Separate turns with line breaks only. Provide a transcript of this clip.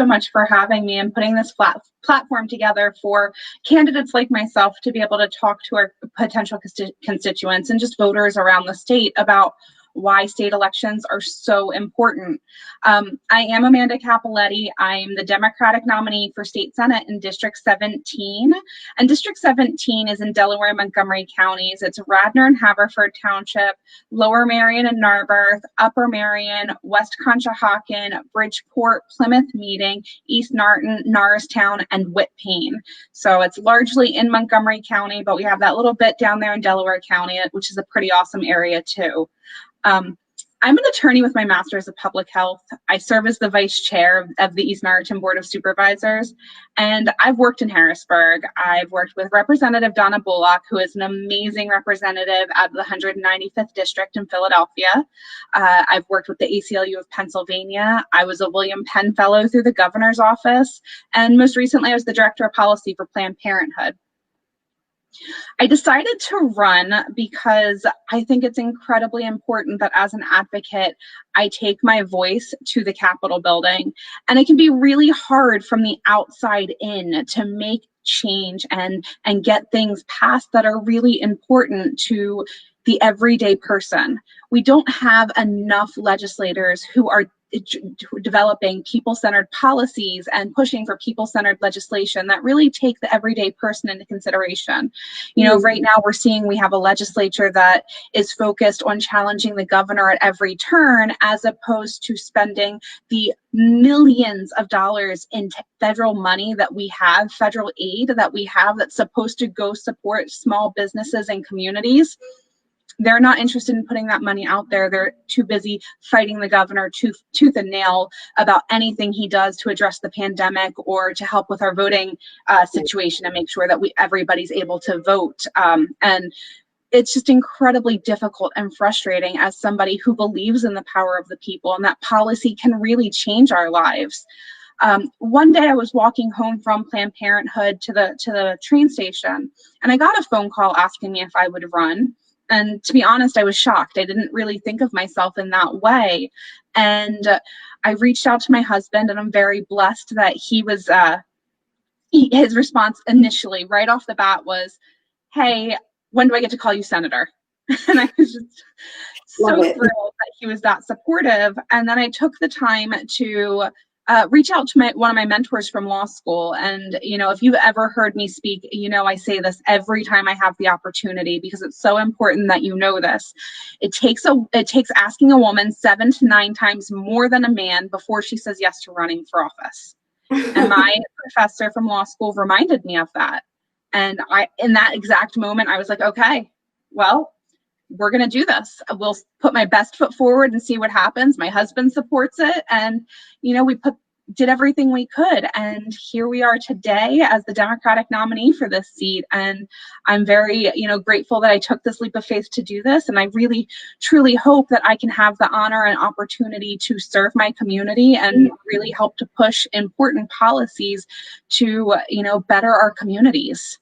so much for having me and putting this platform together for candidates like myself to be able to talk to our potential constituents and just voters around the state about why state elections are so important. I am Amanda Cappelletti. I'm the Democratic nominee for state Senate in District 17. And District 17 is in Delaware and Montgomery counties. It's Radnor and Haverford Township, Lower Marion and Narberth, Upper Marion, West Conshohocken, Bridgeport, Plymouth Meeting, East Narton, Norristown, and Whitpain. So it's largely in Montgomery County, but we have that little bit down there in Delaware County, which is a pretty awesome area too. I'm an attorney with my master's of public health. I serve as the vice chair of the East Norriton Board of Supervisors, and I've worked in Harrisburg. I've worked with Representative Donna Bullock, who is an amazing representative out of the 195th District in Philadelphia. I've worked with the ACLU of Pennsylvania. I was a William Penn Fellow through the Governor's Office, and most recently I was the Director of Policy for Planned Parenthood. I decided to run because I think it's incredibly important that as an advocate, I take my voice to the Capitol building. And it can be really hard from the outside in to make change and get things passed that are really important to the everyday person. We don't have enough legislators who are developing people-centered policies and pushing for people-centered legislation that really take the everyday person into consideration. You know, right now we have a legislature that is focused on challenging the governor at every turn, as opposed to spending the millions of dollars in federal money that we have, federal aid that we have that's supposed to go support small businesses and communities. They're not interested in putting that money out there. They're too busy fighting the governor tooth and nail about anything he does to address the pandemic or to help with our voting situation and make sure that everybody's able to vote. And it's just incredibly difficult and frustrating as somebody who believes in the power of the people and that policy can really change our lives. One day I was walking home from Planned Parenthood to the train station, and I got a phone call asking me if I would run. And to be honest, I was shocked. I didn't really think of myself in that way. And I reached out to my husband, and I'm very blessed that he was, his response initially, right off the bat, was, "Hey, when do I get to call you Senator?" And I was just so thrilled that he was that supportive. And then I took the time to reach out to one of my mentors from law school. And, you know, if you've ever heard me speak, you know, I say this every time I have the opportunity because it's so important that you know this. It takes asking a woman 7 to 9 times more than a man before she says yes to running for office. And my professor from law school reminded me of that. And in that exact moment, I was like, okay, well, we're going to do this. We'll put my best foot forward and see what happens. My husband supports it. And, you know, we did everything we could. And here we are today as the Democratic nominee for this seat. And I'm very, you know, grateful that I took this leap of faith to do this. And I really, truly hope that I can have the honor and opportunity to serve my community and really help to push important policies to, you know, better our communities.